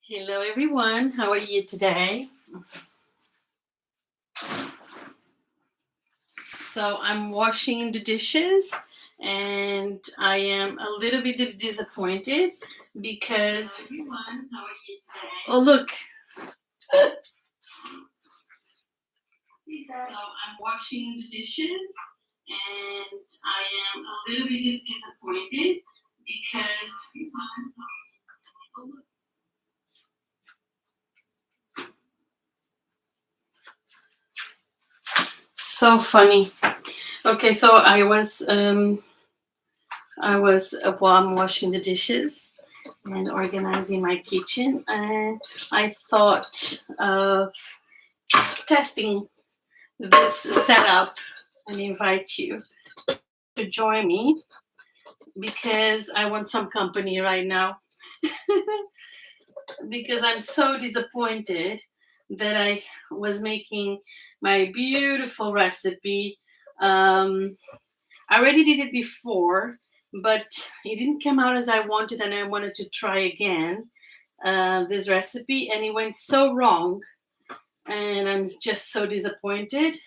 Hello, everyone. How are you today? So, I'm washing the dishes and I am a little bit disappointed because. Hello, everyone. How are you today? Oh, look. So, I'm washing the dishes and I am a little bit disappointed because. Oh, look. So funny. Okay, so while I'm washing the dishes and organizing my kitchen, and I thought of testing this setup and invite you to join me because I want some company right now. Because I'm so disappointed that I was making my beautiful recipe. I already did it before, but it didn't come out as I wanted, and I wanted to try again this recipe, and it went so wrong, and I'm just so disappointed.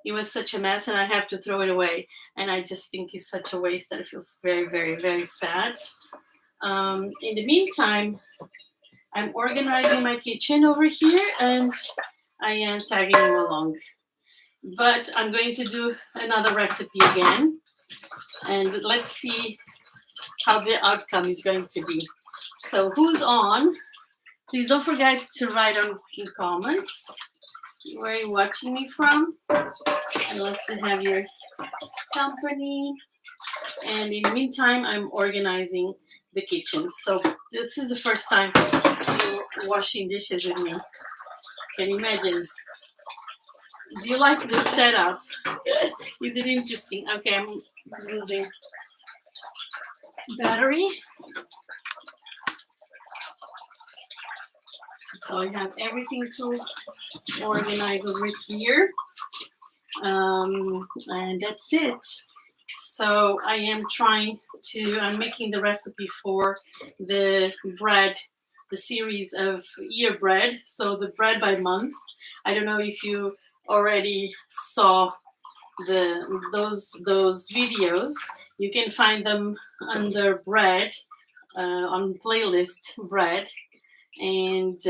It was such a mess, and I have to throw it away, and I just think it's such a waste that it feels very, very, very sad. In the meantime, I'm organizing my kitchen over here, and I am tagging you along. But I'm going to do another recipe again, and let's see how the outcome is going to be. So, who's on? Please don't forget to write on in comments where you're watching me from. I love to have your company. And in the meantime, I'm organizing the kitchen. So this is the first time you're washing dishes with me. Can you imagine? Do you like this setup? Is it interesting? Okay, I'm using battery. So I have everything to organize over here. And that's it. So I'm making the recipe for the bread, the series of year bread. So the bread by month. I don't know if you already saw those videos. You can find them under bread on playlist bread, and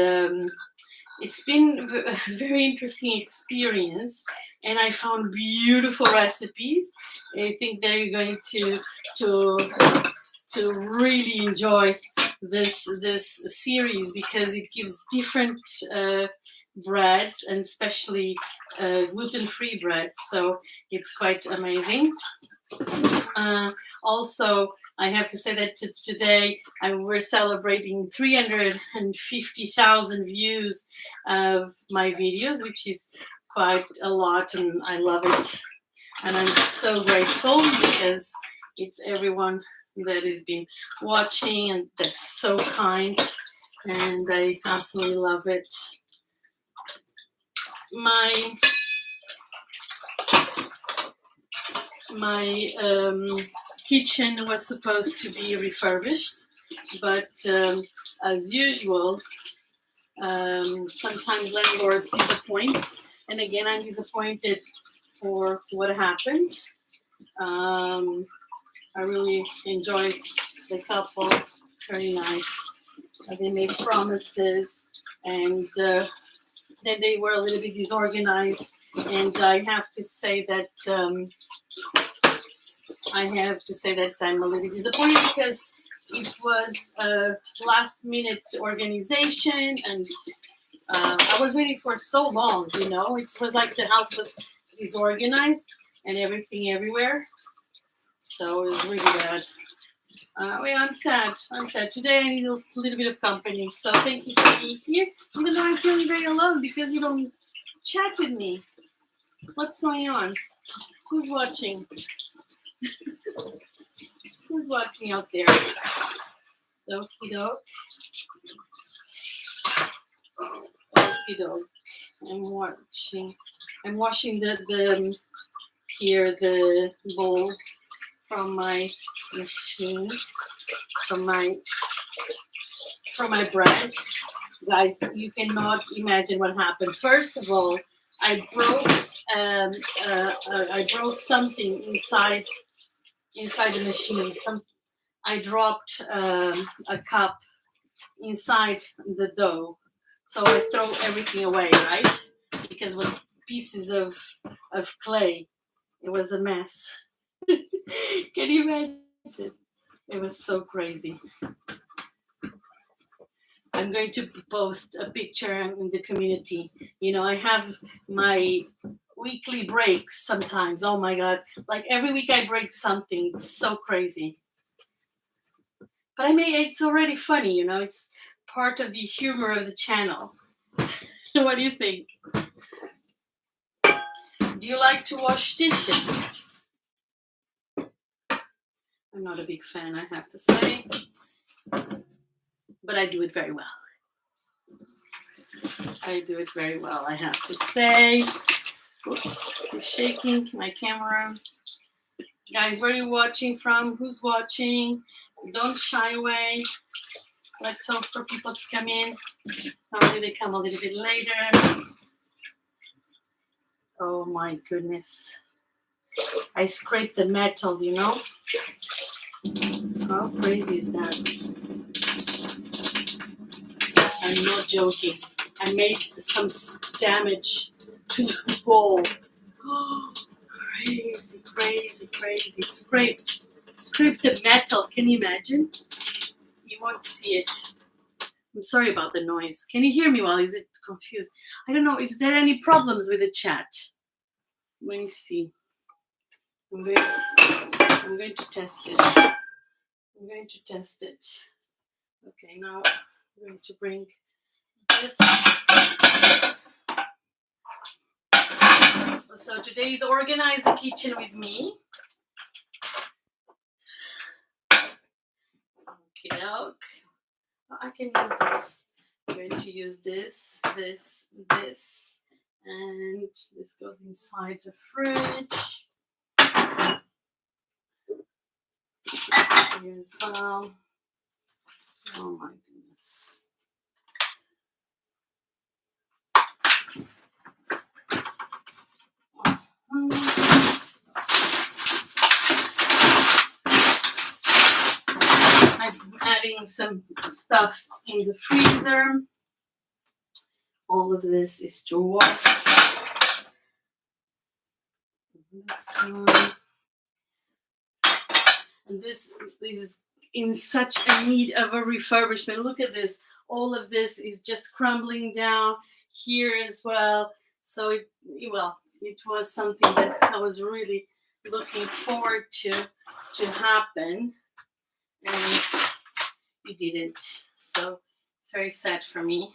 it's been a very interesting experience, and I found beautiful recipes. I think that you're going to to really enjoy this series because it gives different breads, and especially gluten-free breads. So it's quite amazing. Also, I have to say that today we're celebrating 350,000 views of my videos, which is quite a lot, and I love it. And I'm so grateful because it's everyone that has been watching, and that's so kind, and I absolutely love it. My kitchen was supposed to be refurbished, but as usual, sometimes landlords disappoint, and again, I'm disappointed for what happened. I really enjoyed the couple, very nice. They made promises, and then they were a little bit disorganized, and I have to say that I'm a little disappointed because it was a last minute organization, and I was waiting for so long, It was like the house was disorganized and everything everywhere. So it was really bad. I'm sad. Today I need a little bit of company. So thank you for being here, even though I'm feeling very alone because you don't chat with me. What's going on? Who's watching? Who's watching out there? Okie doke. Okie doke. I'm washing the bowl from my machine, from my bread. guys, you cannot imagine what happened. First of all, I broke um, I broke something inside the machine. I dropped a cup inside the dough, so I throw everything away, right? Because it was pieces of clay. It was a mess. Can you imagine? It was so crazy. I'm going to post a picture in the community. You know, I have my weekly breaks sometimes. Oh my God. Like every week I break something. It's so crazy. But I mean, it's already funny, you know, it's part of the humor of the channel. What do you think? Do you like to wash dishes? I'm not a big fan, I have to say, but I do it very well. I do it very well, I have to say. Oops, it's shaking my camera. Guys, where are you watching from? Who's watching? Don't shy away. Let's hope for people to come in. Probably they come a little bit later. Oh my goodness. I scraped the metal, you know? How crazy is that? I'm not joking. I made some damage to the bowl. Oh, crazy, crazy, crazy. Scraped the metal. Can you imagine? You won't see it. I'm sorry about the noise. Can you hear me well? Is it confused? I don't know. Is there any problems with the chat? Let me see. I'm going to test it. I'm going to test it. Okay, now I'm going to bring this. So today is Organize the Kitchen with me. Okay, I can use this. I'm going to use this, and this goes inside the fridge. Here as well. Oh my goodness. I'm adding some stuff in the freezer. All of this is to wash. This one. And this is in such a need of a refurbishment. Look at this. All of this is just crumbling down here as well. So it was something that I was really looking forward to happen, and it didn't. So it's very sad for me.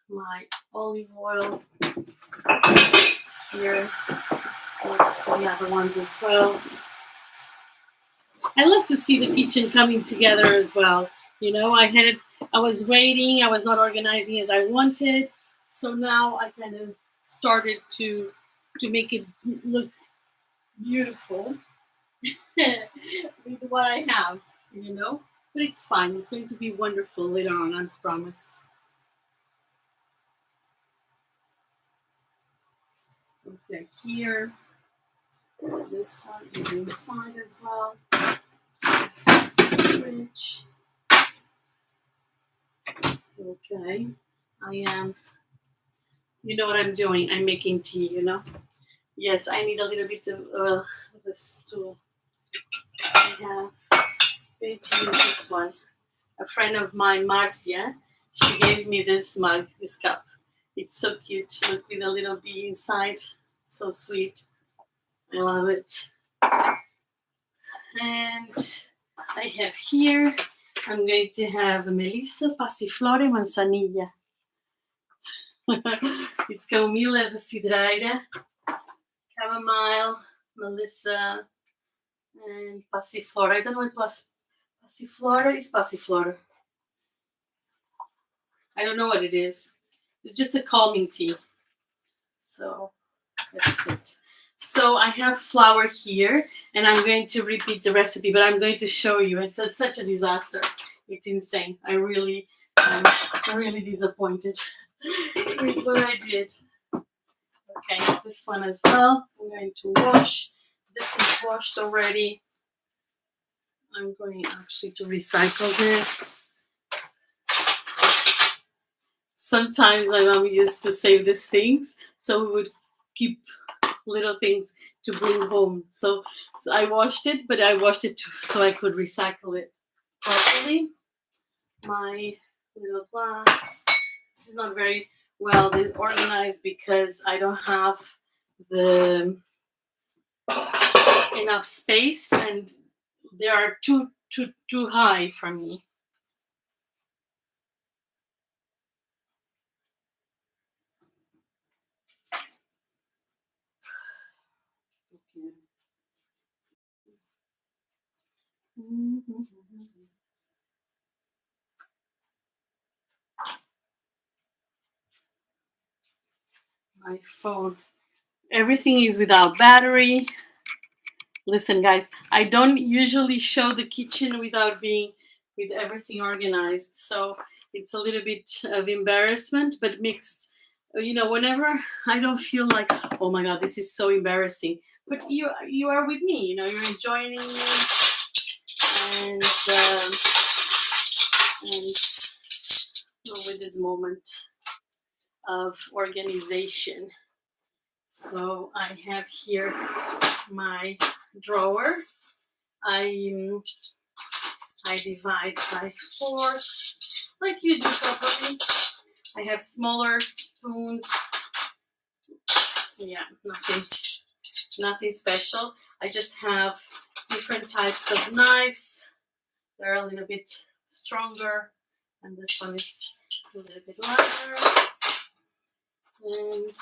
My olive oil is here next to the other ones as well. I love to see the kitchen coming together as well. You know, I was waiting, I was not organizing as I wanted. So now I kind of started to make it look beautiful with what I have, you know. But it's fine. It's going to be wonderful later on, I promise. Okay, here. This one is inside as well. Fridge. Okay, I am. You know what I'm doing? I'm making tea. You know. Yes, I need a little bit of a stool. I have. Going to use this one. A friend of mine, Marcia, she gave me this mug, this cup. It's so cute. Look, with a little bee inside. So sweet. I love it. And I have here, I'm going to have Melissa, Passiflora, Manzanilla. It's Camomilla, Cidraira, Chamomile, Melissa, and Passiflora. I don't know what Passiflora is. Passiflora. I don't know what it is. It's just a calming tea. So that's it. So I have flour here, and I'm going to repeat the recipe, but I'm going to show you. It's such a disaster. It's insane. I really I'm really disappointed with what I did. Okay, this one as well. I'm going to wash. This is washed already. I'm going actually to recycle this. Sometimes my mom used to save these things, so we would keep little things to bring home. So I washed it, but I washed it so I could recycle it properly. My little glass. This is not very well organized because I don't have the enough space, and they are too high for me. My phone. Everything is without battery. Listen, guys, I don't usually show the kitchen without being with everything organized. So it's a little bit of embarrassment, but mixed. Whenever I don't feel like, oh my God, this is so embarrassing. But you are with me, you're enjoying it, and with this moment of organization. So I have here my drawer. I divide by fours like you do properly. I have smaller spoons. Yeah, nothing special. I just have different types of knives. They're a little bit stronger, and this one is a little bit lighter. And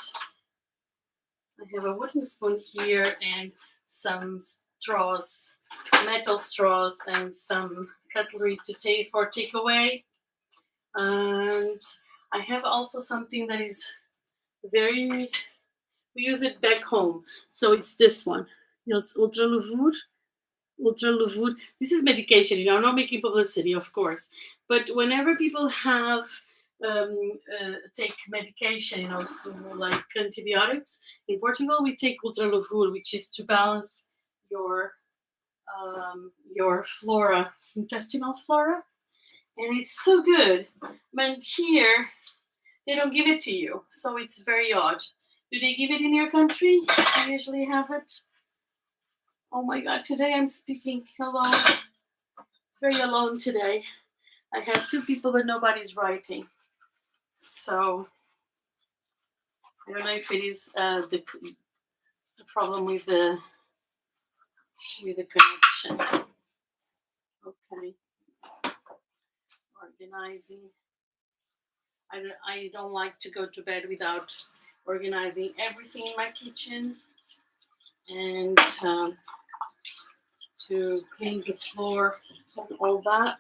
I have a wooden spoon here and some straws, metal straws, and some cutlery to take for takeaway. And I have also something that is we use it back home. So it's this one. Yes, Ultra Levour. Ultra Levour. This is medication. I'm not making publicity, of course. But whenever people have take medication, so like antibiotics, in Portugal we take Ultra Levour, which is to balance your flora, intestinal flora, and it's so good. But here they don't give it to you, so it's very odd. Do they give it in your country? You usually have it. Oh my God! Today I'm speaking alone. It's very alone today. I have two people, but nobody's writing. So I don't know if it is the problem with the connection. Okay, organizing. I don't like to go to bed without organizing everything in my kitchen, and to clean the floor and all that.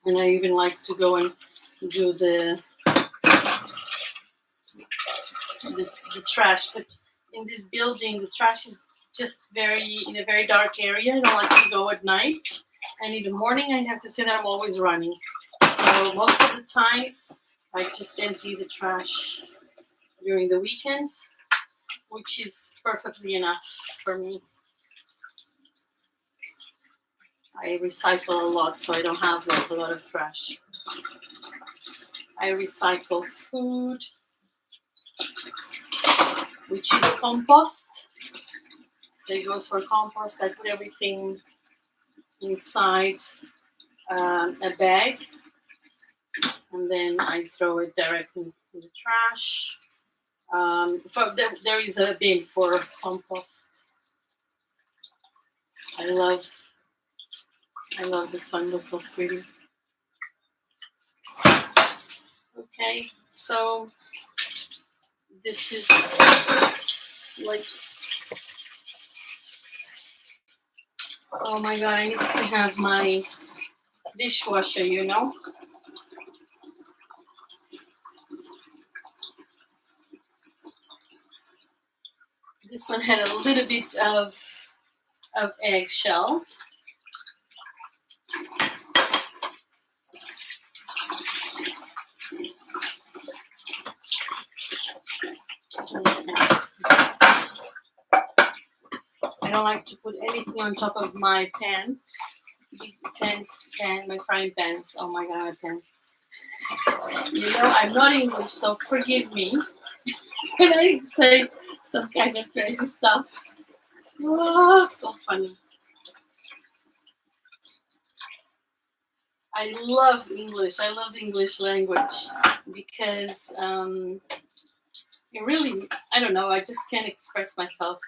And I even like to go and do the trash. But in this building, the trash is just in a very dark area. I don't like to go at night. And in the morning, I have to say that I'm always running. So most of the times, I just empty the trash during the weekends, which is perfectly enough for me. I recycle a lot, so I don't have a lot of trash. I recycle food, which is compost. So it goes for compost. I put everything inside a bag, and then I throw it directly in the trash. There is a bin for compost. I love this one. Look how pretty. Okay, so this is like, oh my God, I used to have my dishwasher, This one had a little bit of eggshell. Okay. I don't like to put anything on top of my pans. My frying pans. Oh my god, pans. You know, I'm not English, so forgive me when I say some kind of crazy stuff. Oh, so funny. I love English. I love the English language because it really, I don't know, I just can't express myself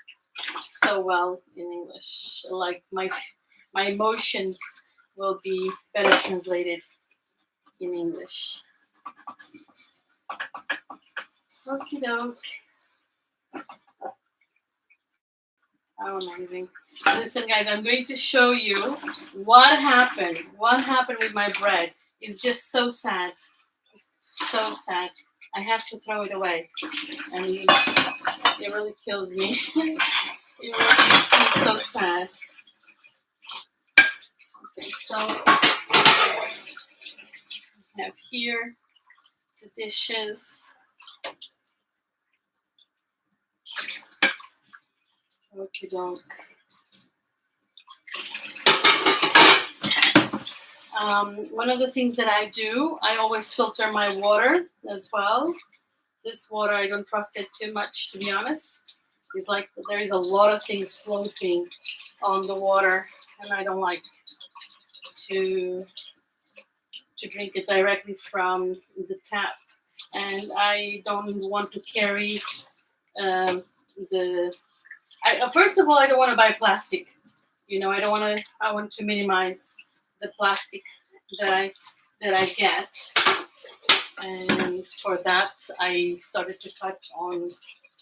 so well in English. Like my emotions will be better translated in English. Okie doke. Oh, amazing. Listen, guys, I'm going to show you what happened. What happened with my bread. It's just so sad. It's so sad. I have to throw it away. And it really kills me. It really makes me so sad. Okay, so I have here the dishes. Okie doke. One of the things that I do, I always filter my water as well. This water, I don't trust it too much, to be honest. It's like there is a lot of things floating on the water, and I don't like to drink it directly from the tap. And I don't want to carry um, first of all, I don't want to buy plastic. You know, I want to minimize the plastic that I get. And for that, I started to cut on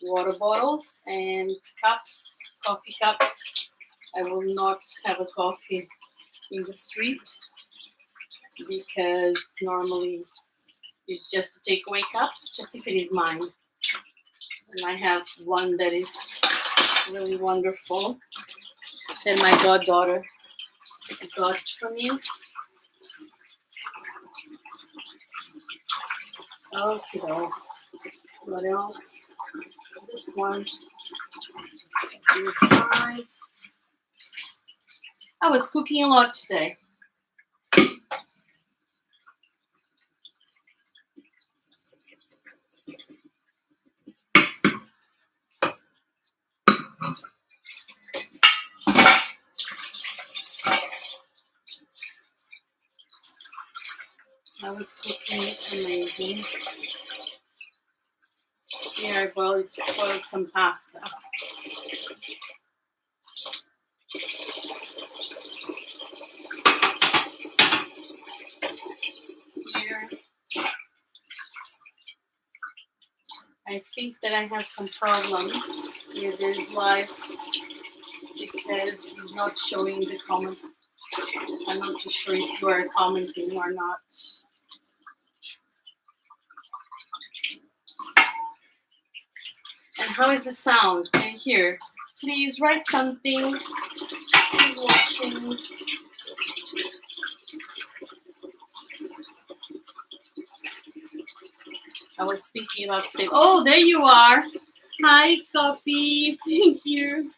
water bottles and cups, coffee cups. I will not have a coffee in the street because normally it's just takeaway cups, just if it is mine. And I have one that is really wonderful that my goddaughter got for me. Okay, what else? This one inside. I was cooking a lot today. I was cooking amazing. Here I boiled some pasta. Here, I think that I have some problem with this live because he's not showing the comments. I'm not too sure if you are commenting or not. And how is the sound? Can you hear? Please write something. Who's watching? I was thinking about saying, oh, there you are. Hi, Copy. Thank you.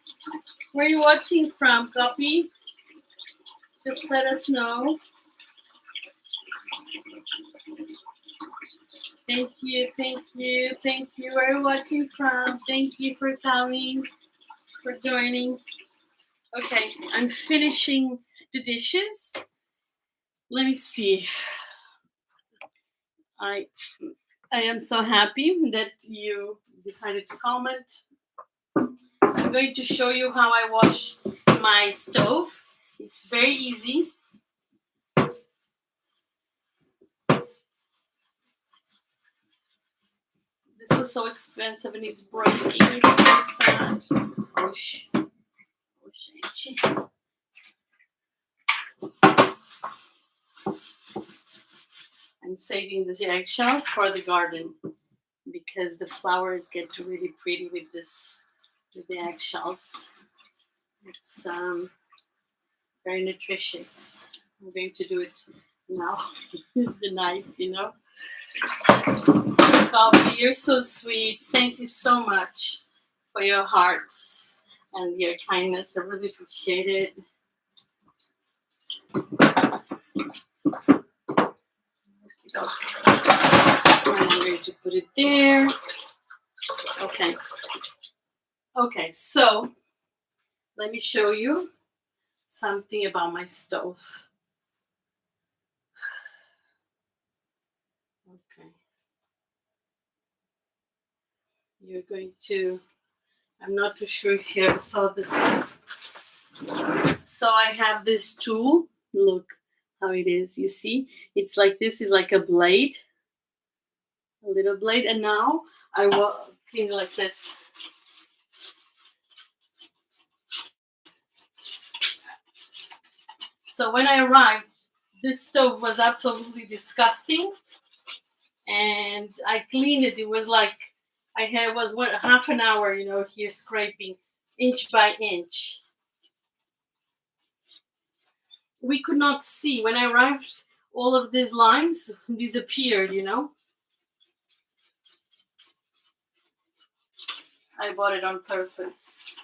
Where are you watching from, Copy? Just let us know. Thank you, thank you, thank you. Where are you watching from? Thank you for coming, for joining. Okay, I'm finishing the dishes. Let me see. I am so happy that you decided to comment. I'm going to show you how I wash my stove. It's very easy. This was so expensive and it's breaking. It's so sad. Oh, I'm saving the eggshells for the garden because the flowers get really pretty with the eggshells. It's very nutritious. I'm going to do it now with the knife, you know. Coffee, you're so sweet. Thank you so much for your hearts and your kindness. I really appreciate it. I'm going to put it there. Okay. Okay, so let me show you something about my stove. Okay. You're going to, I'm not too sure if you ever saw this. So I have this tool. Look how it is. You see, it's like this is like a blade, a little blade. And now I will clean like this. So when I arrived, this stove was absolutely disgusting. And I cleaned it. It was like I had was what half an hour, here scraping inch by inch. We could not see when I arrived. All of these lines disappeared. I bought it on purpose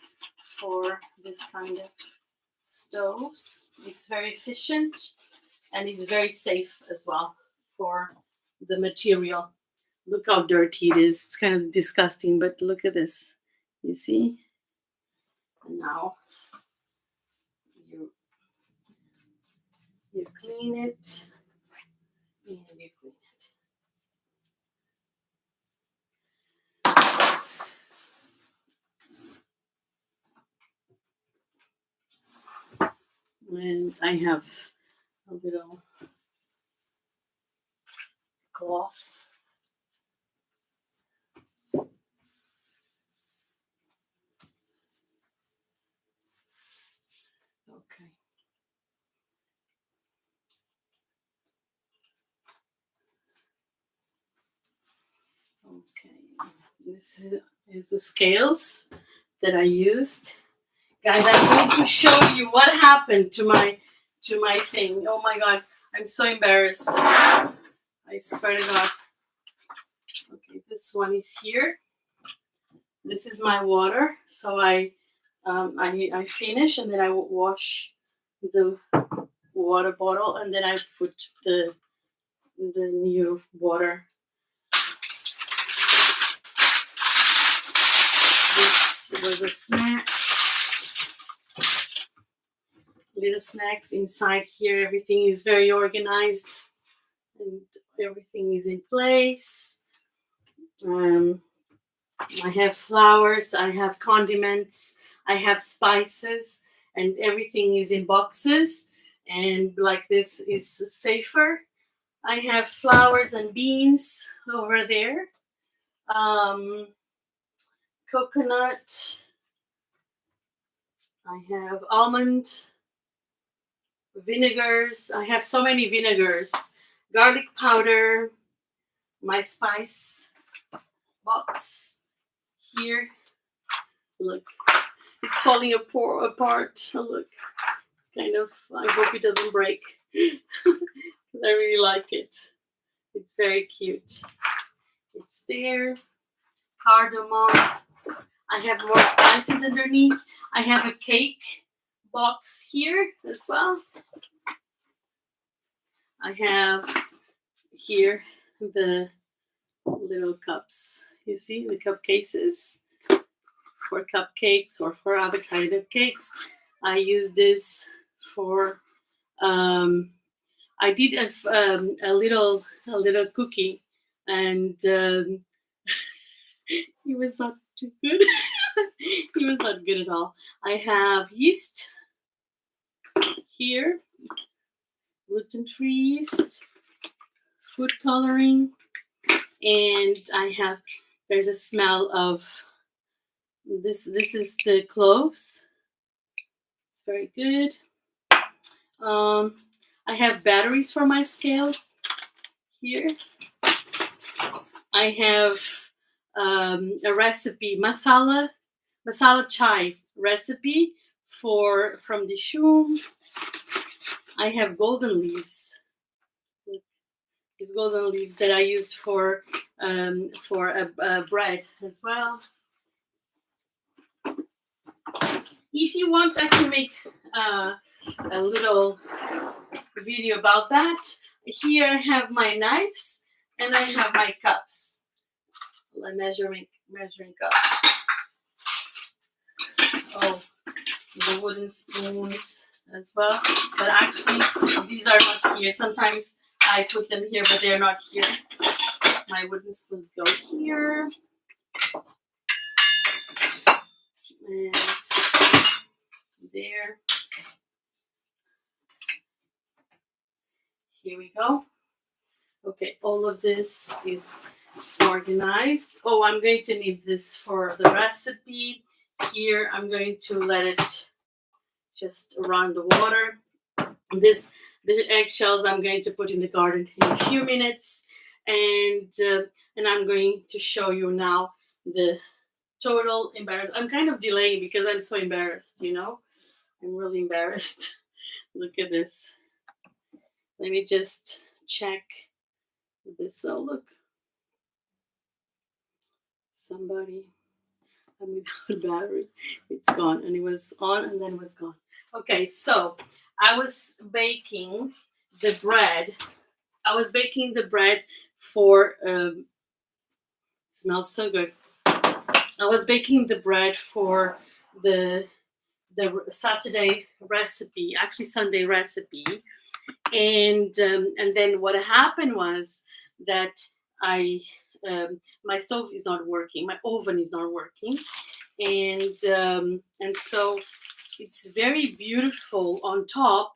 for this kind of stoves. It's very efficient and it's very safe as well for the material. Look how dirty it is. It's kind of disgusting, but look at this. You see? And now you clean it and you clean it. And I have a little cloth. Okay. Okay. This is the scales that I used. Guys, I'm going to show you what happened to my thing. Oh my god, I'm so embarrassed. I swear to god. Okay, this one is here. This is my water. So I finish and then I wash the water bottle and then I put the new water. This was a snack. Little snacks inside here. Everything is very organized and everything is in place. I have flowers, I have condiments, I have spices, and everything is in boxes. And like this is safer. I have flowers and beans over there. Coconut. I have almond vinegars. I have so many vinegars. Garlic powder. My spice box here. Look, it's falling apart. Look, it's kind of, I hope it doesn't break. I really like it. It's very cute. It's there. Cardamom. I have more spices underneath. I have a cake box here as well. I have here the little cups. You see the cup cases for cupcakes or for other kind of cakes. I use this for. I did a little cookie, and it was not too good. It was not good at all. I have yeast here, gluten-free yeast, food coloring, and there's a smell of this. This is the cloves. It's very good. I have batteries for my scales here. I have a recipe, masala chai recipe from the Shum. I have golden leaves. these golden leaves that I used for a bread as well. If you want, I can make uh, a little video about that. Here I have my knives and I have my cups, my measuring cups. Oh, the wooden spoons as well. But actually, these are not here. Sometimes I put them here, but they're not here. My wooden spoons go here. And there. Here we go. Okay, all of this is organized. Oh, I'm going to need this for the recipe. Here, I'm going to let it just run the water. This the eggshells I'm going to put in the garden in a few minutes, and I'm going to show you now the total embarrassed. I'm kind of delaying because I'm so embarrassed. I'm really embarrassed. Look at this. Let me just check this. Oh, look, somebody. I'm without battery. It's gone, and it was on, and then it was gone. Okay, so I was baking the bread. I was baking the bread for. Smells so good. I was baking the bread for the Saturday recipe, actually Sunday recipe, and then what happened was that I my stove is not working, my oven is not working, and so it's very beautiful on top.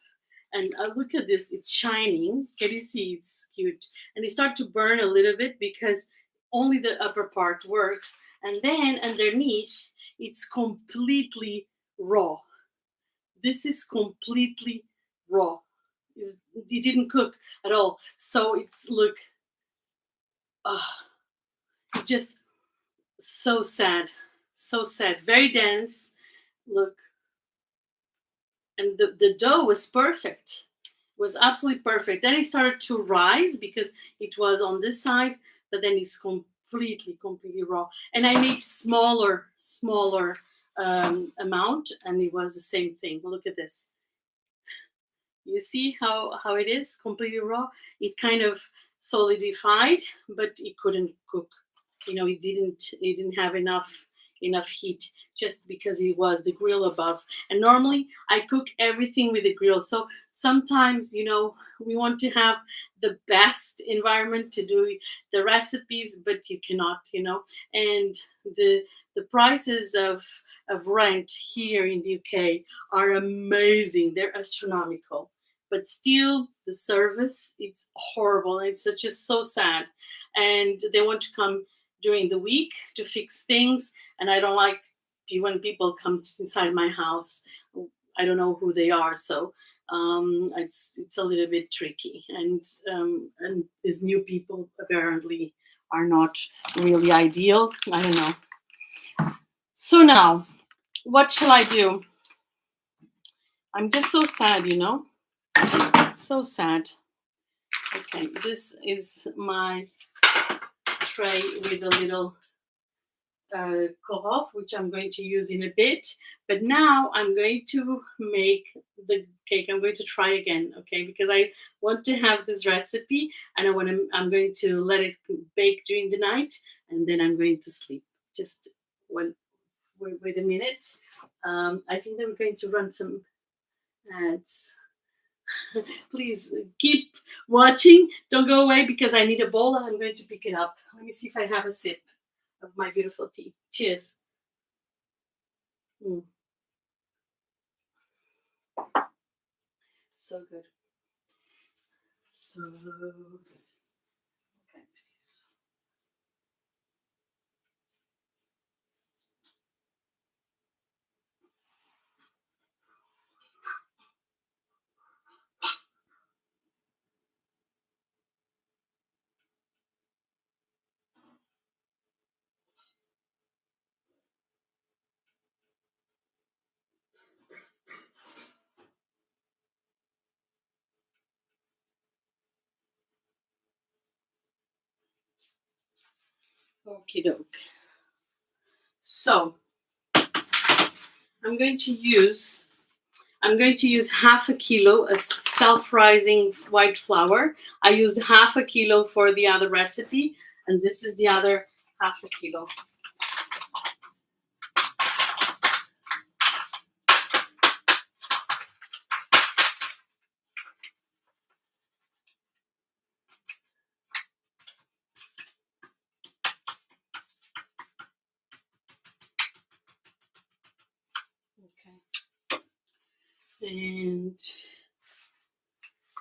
And look at this, it's shining. Can you see? It's cute. And it started to burn a little bit because only the upper part works. And then underneath, it's completely raw. This is completely raw. It didn't cook at all. So look, uh, it's just so sad. So sad. Very dense. Look, and the dough was perfect, was absolutely perfect. Then it started to rise because it was on this side, but then it's completely raw. And I made smaller amount, and it was the same thing. Look at this. You see how it is completely raw. It kind of solidified, but it couldn't cook. It didn't have enough heat just because it was the grill above. And normally I cook everything with the grill. So sometimes we want to have the best environment to do the recipes, but you cannot. And the prices of rent here in the UK are amazing. They're astronomical, but still the service, it's horrible. It's just so sad. And they want to come during the week to fix things, and I don't like when people come inside my house. I don't know who they are, so it's a little bit tricky. And these new people apparently are not really ideal. I don't know. So now, what shall I do? I'm just so sad, so sad. Okay, this is my tray with a little korof, which I'm going to use in a bit. But now I'm going to make the cake. I'm going to try again, okay? Because I want to have this recipe, and I'm going to let it bake during the night, and then I'm going to sleep. Just wait a minute. I think that we're going to run some ads. Please keep watching. Don't go away because I need a bowl and I'm going to pick it up. Let me see if I have a sip of my beautiful tea. Cheers. Mm, so good. So good. Okay. Okie doke. So I'm going to use half a kilo of self-rising white flour. I used half a kilo for the other recipe, and this is the other half a kilo. Okay. And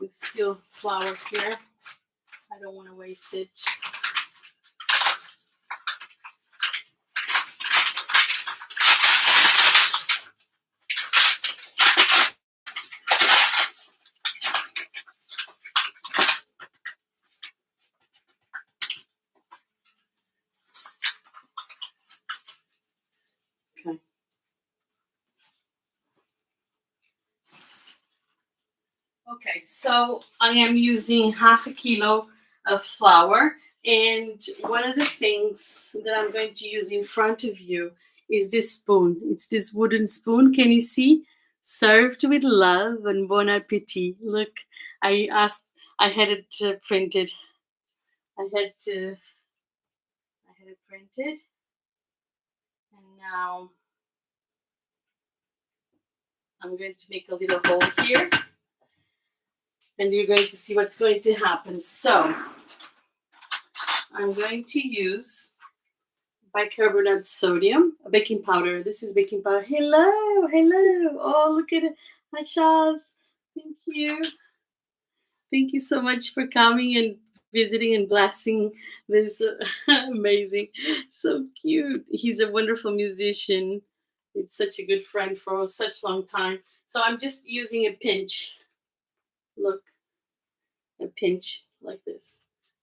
it's still flour here. I don't want to waste it. Okay. Okay, so I am using half a kilo of flour. And one of the things that I'm going to use in front of you is this spoon. It's this wooden spoon. Can you see? Served with love and bon appetit. Look, I had it printed. I had to, I had it printed. And now I'm going to make a little hole here. And you're going to see what's going to happen. So I'm going to use bicarbonate sodium, baking powder. This is baking powder. Hello, hello. Oh, look at it. Hi, Shaz. Thank you. Thank you so much for coming and visiting and blessing this amazing, so cute. He's a wonderful musician. It's such a good friend for such a long time. So I'm just using a pinch. Look, a pinch like this.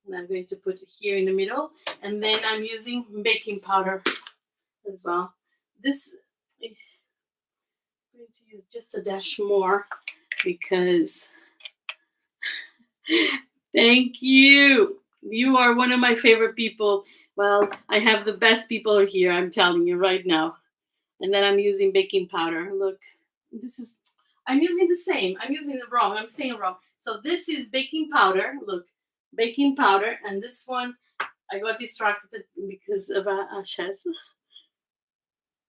And I'm going to put it here in the middle. And then I'm using baking powder as well. This, I'm going to use just a dash more because thank you. You are one of my favorite people. Well, I have the best people here, I'm telling you right now. And then I'm using baking powder. Look, this is, I'm using the same. I'm using it wrong. I'm saying it wrong. So this is baking powder. Look, baking powder. And this one, I got distracted because of ashes.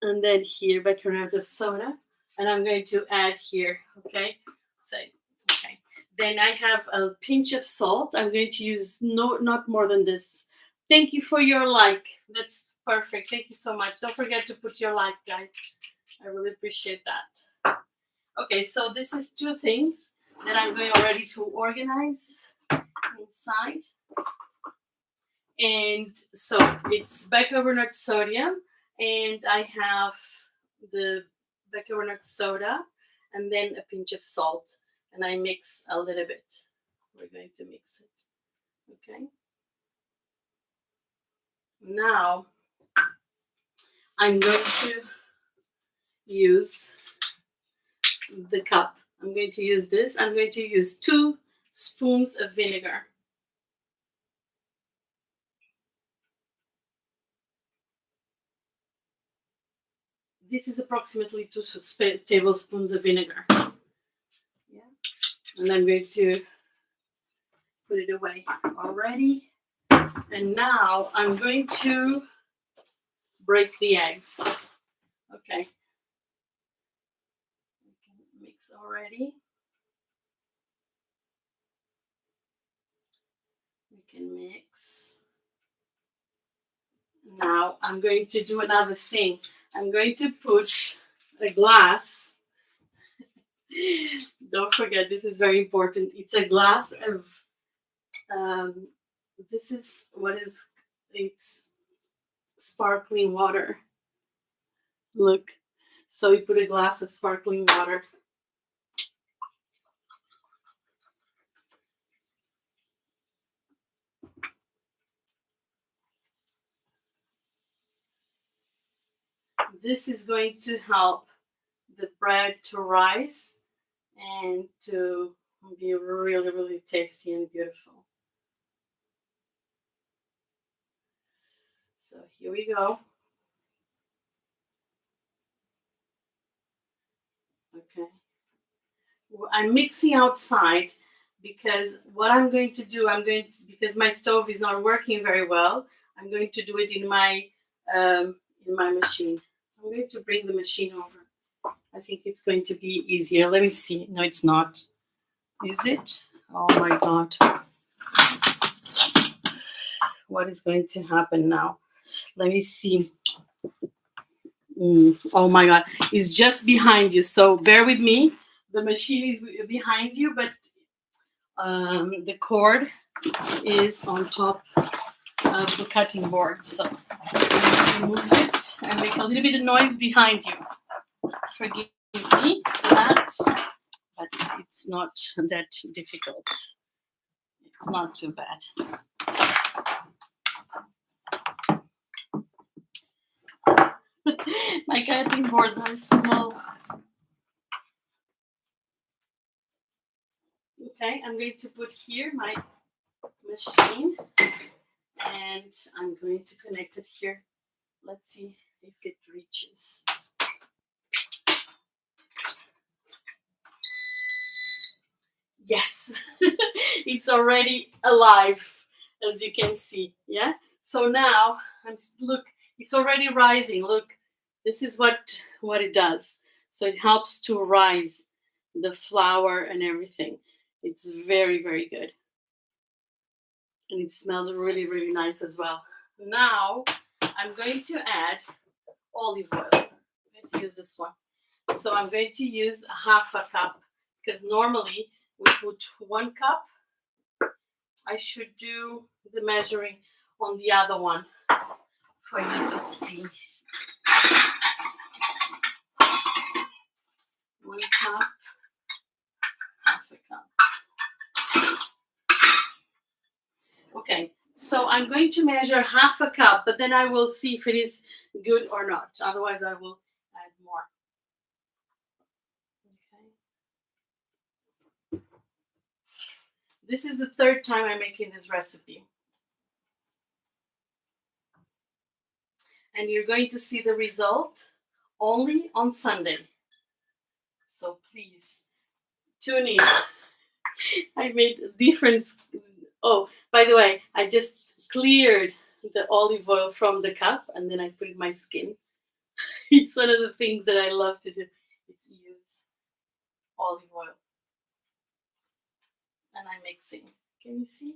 And then here, bicarbonate of soda. And I'm going to add here, okay? So, okay. Then I have a pinch of salt. I'm going to use not more than this. Thank you for your like. That's perfect. Thank you so much. Don't forget to put your like, guys. I really appreciate that. Okay, so this is two things that I'm going already to organize inside. And so it's bicarbonate sodium, and I have the bicarbonate soda, and then a pinch of salt, and I mix a little bit. We're going to mix it. Okay. Now I'm going to use the cup. I'm going to use this. I'm going to use 2 spoons of vinegar. This is approximately 2 tablespoons of vinegar. Yeah. And I'm going to put it away already. And now I'm going to break the eggs. Okay. We can mix already. We can mix. Now I'm going to do another thing. I'm going to put a glass. Don't forget, this is very important. It's a glass of, this is what is, it's sparkling water. Look. So we put a glass of sparkling water. This is going to help the bread to rise and to be really, really tasty and beautiful. So here we go. Okay. I'm mixing outside because what I'm going to do, because my stove is not working very well, I'm going to do it in my machine. I'm going to bring the machine over. I think it's going to be easier. Let me see. No, it's not. Is it? Oh my God. What is going to happen now? Let me see. Oh my God. It's just behind you. So bear with me. The machine is behind you, but the cord is on top of the cutting board. So remove it and make a little bit of noise behind you. Forgive me for that, but it's not that difficult. It's not too bad. My cutting boards are small. Okay, I'm going to put here my machine and I'm going to connect it here. Let's see if it reaches. Yes, it's already alive, as you can see. Yeah. So now look, it's already rising. Look, this is what it does. So it helps to rise the flour and everything. It's very, very good, and it smells really, really nice as well. Now I'm going to add olive oil. I'm going to use this one. So I'm going to use half a cup because normally we put 1 cup. I should do the measuring on the other one for you to see. 1 cup, half a cup. Okay, so I'm going to measure half a cup, but then I will see if it is good or not. Otherwise, I will add more. Okay. This is the third time I'm making this recipe. And you're going to see the result only on Sunday. So please tune in. I made a difference. Oh, by the way, I just cleared the olive oil from the cup and then I put it in my skin. It's one of the things that I love to do. It's use olive oil. And I'm mixing. Can you see?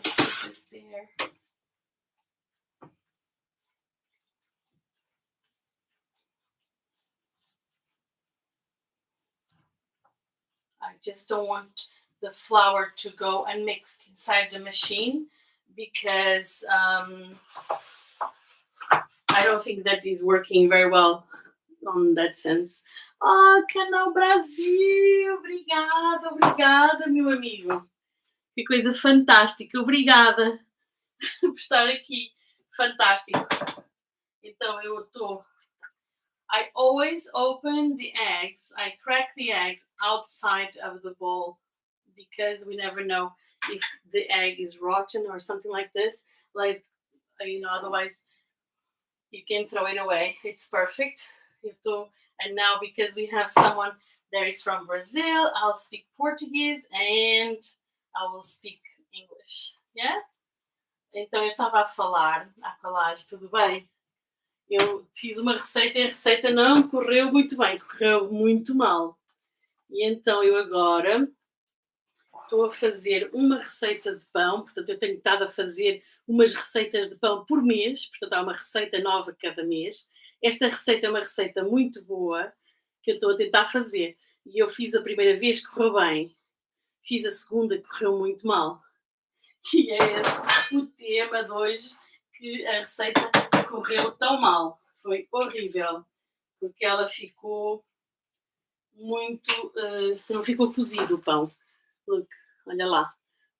Let's put this there. I just don't want the flour to go unmixed inside the machine because I don't think that is working very well on that sense. Ah, Canal Brasil! Obrigada, obrigada, meu amigo. Que coisa fantástica. Obrigada por estar aqui. Fantástico. Então eu estou. I always open the eggs. I crack the eggs outside of the bowl because we never know if the egg is rotten or something like this. Like, otherwise you can throw it away. It's perfect. And now because we have someone that is from Brazil, I'll speak Portuguese and I will speak English. Yeah? Então eu estava a falar, tudo bem? Eu fiz uma receita e a receita não correu muito bem, correu muito mal. E então eu agora estou a fazer uma receita de pão, portanto eu tenho estado a fazer umas receitas de pão por mês, portanto há uma receita nova cada mês. Esta receita é uma receita muito boa que eu estou a tentar fazer. E eu fiz a primeira vez, correu bem. Fiz a segunda, correu muito mal. E é esse o tema de hoje, que a receita correu tão mal. Foi horrível, porque ela ficou muito... não ficou cozido o pão. Look, olha lá.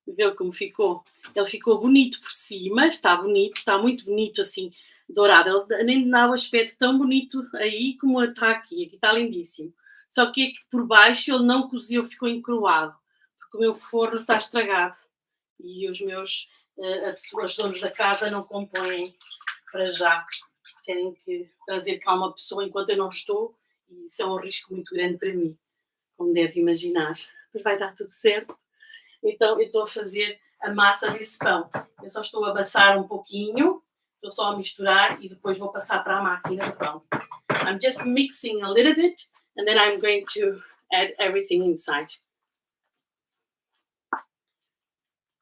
Viu como ficou? Ele ficou bonito por cima, está bonito, está muito bonito assim, dourado. Ele nem dá o aspecto tão bonito aí como está aqui. Aqui está lindíssimo. Só que é que por baixo ele não cozeu, ficou encruado, porque o meu forno está estragado e os meus, os donos da casa não compõem para já. Querem que trazer cá uma pessoa enquanto eu não estou e isso é um risco muito grande para mim, como deve imaginar. Mas vai dar tudo certo. Então eu estou a fazer a massa desse pão. Eu só estou a amassar um pouquinho, estou só a misturar e depois vou passar para a máquina do pão. I'm just mixing a little bit and then I'm going to add everything inside.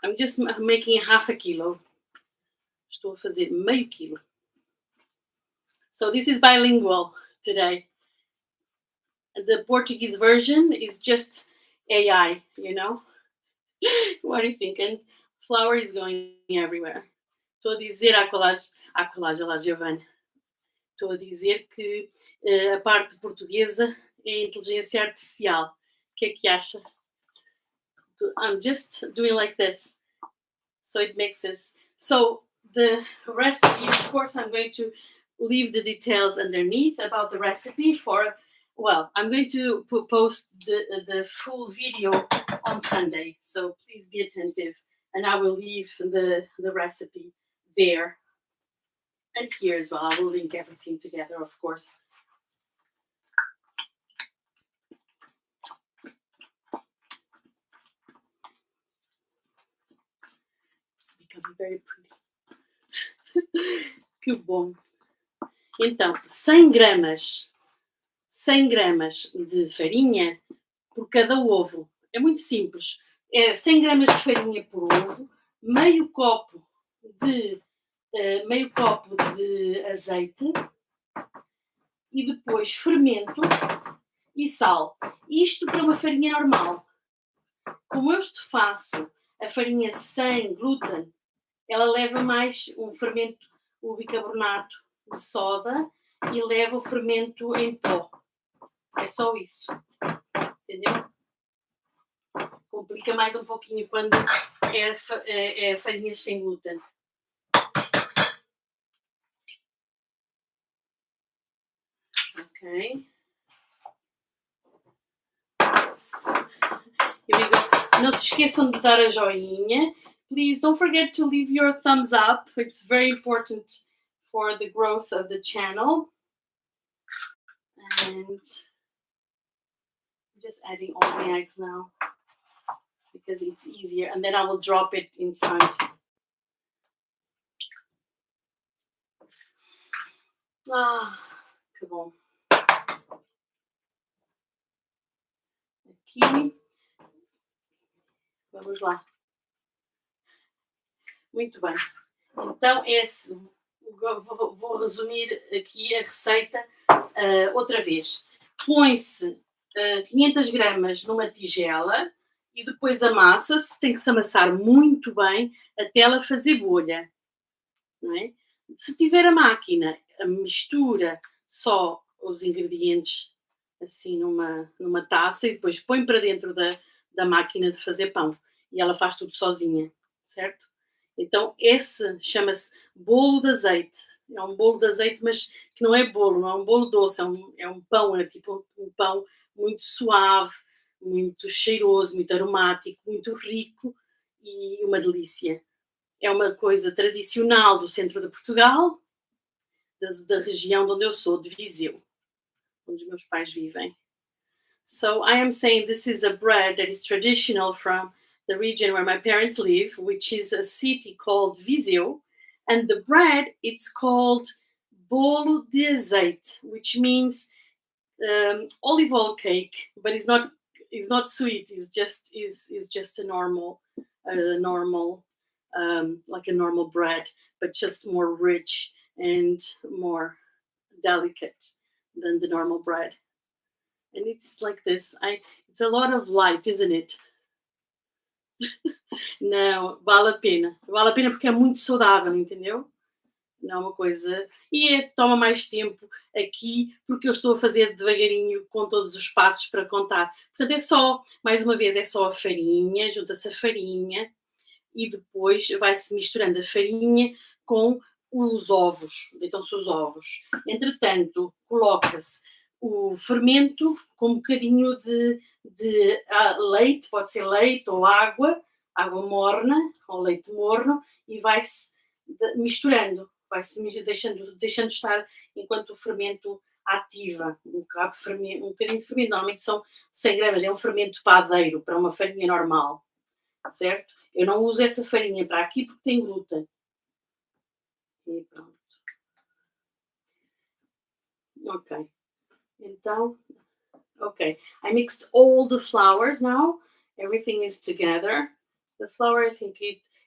I'm just making half a kilo. Estou a fazer meio quilo. So this is bilingual today. The Portuguese version is just AI, you know? What do you think? And flour is going everywhere. Estou a dizer à colagem, lá, Giovanni. Estou a dizer que a parte portuguesa é inteligência artificial. O que é que acha? I'm just doing like this. So it mixes. So the recipe, of course, I'm going to leave the details underneath about the recipe for, well, I'm going to post the full video on Sunday. So please be attentive. And I will leave the recipe there. And here as well. I will link everything together, of course. It's becoming very pretty. Que bom. Então, 100 gramas de farinha por cada ovo. É muito simples. É 100 gramas de farinha por ovo, meio copo de azeite e depois fermento e sal. Isto para uma farinha normal. Como eu faço a farinha sem glúten, ela leva mais um fermento, o bicarbonato de soda, e leva o fermento em pó. É só isso. Entendeu? Complica mais um pouquinho quando é farinhas sem glúten. Ok. Here we go. Não se esqueçam de dar a joinha. Please don't forget to leave your thumbs up. It's very important for the growth of the channel. And I'm just adding all the eggs now because it's easier. And then I will drop it inside. Ah, que bom. Aqui. Vamos lá. Muito bem. Então, vou resumir aqui a receita outra vez. Põe-se 500 gramas numa tigela e depois amassa-se, tem que se amassar muito bem até ela fazer bolha. Não é? Se tiver a máquina, mistura só os ingredientes assim numa taça e depois põe para dentro da máquina de fazer pão e ela faz tudo sozinha, certo? Então esse chama-se bolo de azeite. É um bolo de azeite, mas que não é bolo, não é um bolo doce, é um pão, é tipo um pão muito suave, muito cheiroso, muito aromático, muito rico e uma delícia. É uma coisa tradicional do centro de Portugal, da região de onde eu sou, de Viseu, onde os meus pais vivem. So I am saying this is a bread that is traditional from the region where my parents live, which is a city called Viseu. And the bread, it's called bolo de azeite, which means olive oil cake, but it's not sweet. It's just a normal like a normal bread, but just more rich and more delicate than the normal bread. And it's like this. It's a lot of light, isn't it? Não, vale a pena. Vale a pena porque é muito saudável, entendeu? Não é uma coisa. E toma mais tempo aqui porque eu estou a fazer devagarinho com todos os passos para contar. Portanto, é só, mais uma vez, é só a farinha, junta-se a farinha e depois vai-se misturando a farinha com os ovos. Deitam-se os ovos. Entretanto, coloca-se o fermento com um bocadinho de leite, pode ser leite ou água morna ou leite morno, e vai-se misturando, vai-se deixando estar enquanto o fermento ativa um bocadinho de fermento. Normalmente são 100 gramas, é um fermento padeiro para uma farinha normal, certo? Eu não uso essa farinha para aqui porque tem glúten. E pronto. Ok. Então, okay, I mixed all the flours now. Everything is together. The flour, I think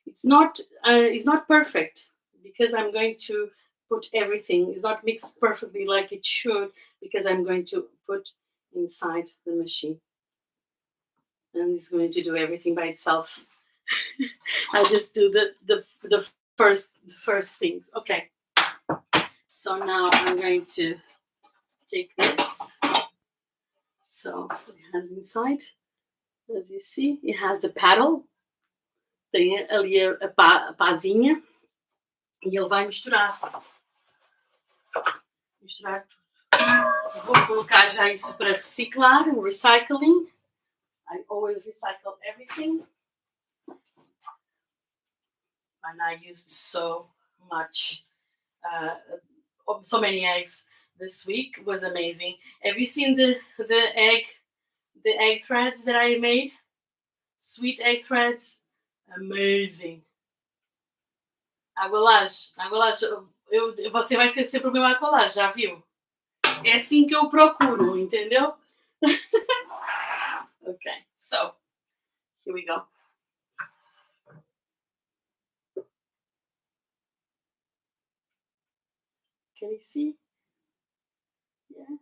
it's not perfect because I'm going to put everything. It's not mixed perfectly like it should because I'm going to put inside the machine, and it's going to do everything by itself. I just do the first things. Okay. So now I'm going to take this. So it has inside, as you see, it has the paddle. Tem ali a pazinha e ele vai misturar tudo. Vou colocar já isso para reciclar, o recycling. I always recycle everything. And I used so many eggs this week. It was amazing. Have you seen the egg threads that I made? Sweet egg threads. Amazing. Agualage. Você vai ser sempre o meu acolage, já viu? É assim que eu procuro, entendeu? Okay, so here we go. Can you see? Yeah.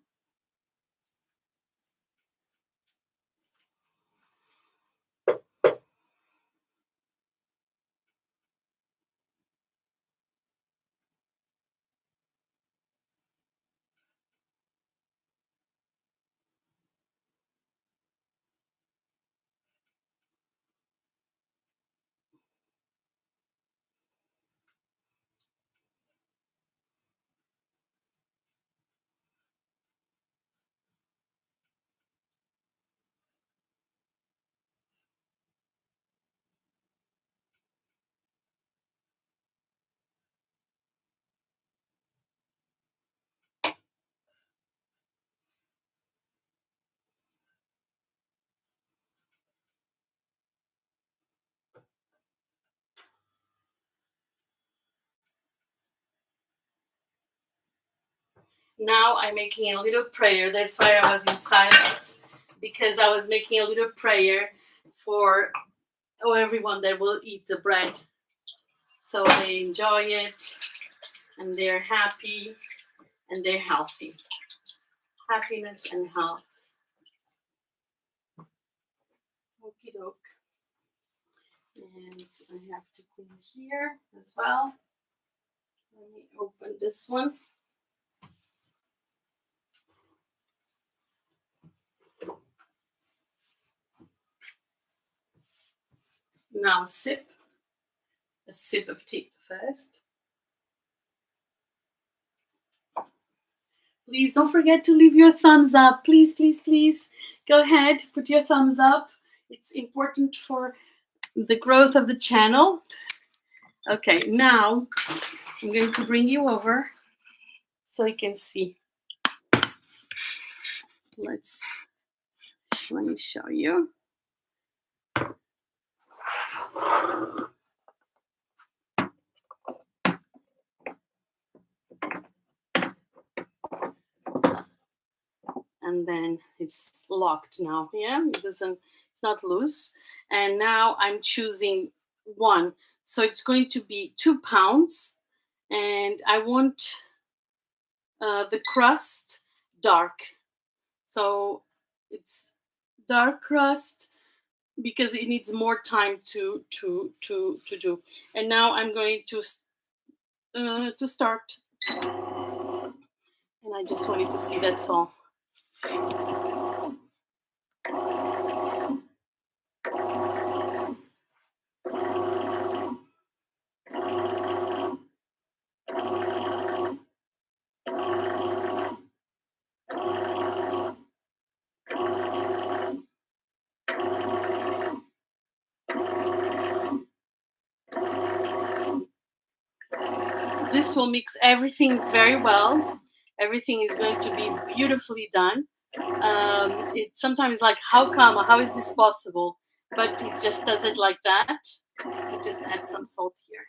Now I'm making a little prayer. That's why I was in silence, because I was making a little prayer for everyone that will eat the bread, so they enjoy it and they're happy and they're healthy. Happiness and health. Okie doke. And I have to clean here as well. Let me open this one. Now a sip of tea first. Please don't forget to leave your thumbs up. Please, please, please. Go ahead, put your thumbs up. It's important for the growth of the channel. Okay, now I'm going to bring you over so you can see. Let me show you. And then it's locked now. Yeah, it's not loose. And now I'm choosing one. So it's going to be 2 pounds. And I want the crust dark. So it's dark crust because it needs more time to do. And now I'm going to start. And I just wanted to see, that's all. this will mix everything very well. Everything is going to be beautifully done. It sometimes like, how come? How is this possible? But it just does it like that. I just add some salt here,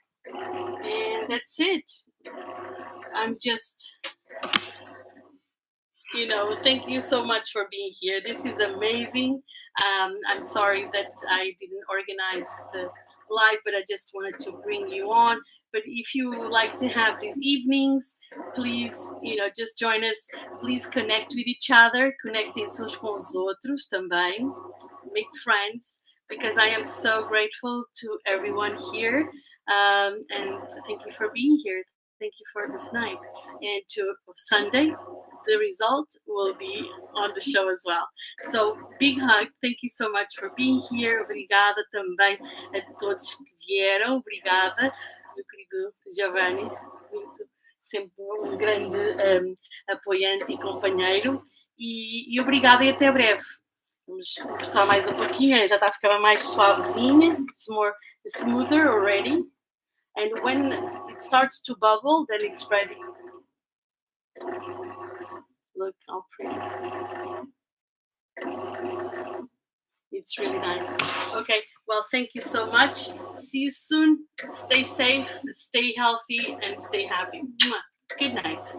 and that's it. I'm just, thank you so much for being here. This is amazing. I'm sorry that I didn't organize the live, but I just wanted to bring you on. But if you like to have these evenings, please, just join us. Please connect with each other. Conectem-se uns com os outros também. Make friends, because I am so grateful to everyone here. And thank you for being here. Thank you for this night. And to Sunday, the result will be on the show as well. So, big hug. Thank you so much for being here. Obrigada também a todos que vieram. Obrigada, meu querido Giovanni. Muito, sempre um grande apoiante e companheiro. E obrigada e até breve. Vamos mostrar mais um pouquinho. Já está a ficar mais suavezinha. It's more smoother already. And when it starts to bubble, then it's ready. Look how pretty. It's really nice. Okay, well, thank you so much. See you soon. Stay safe, stay healthy, and stay happy. Good night.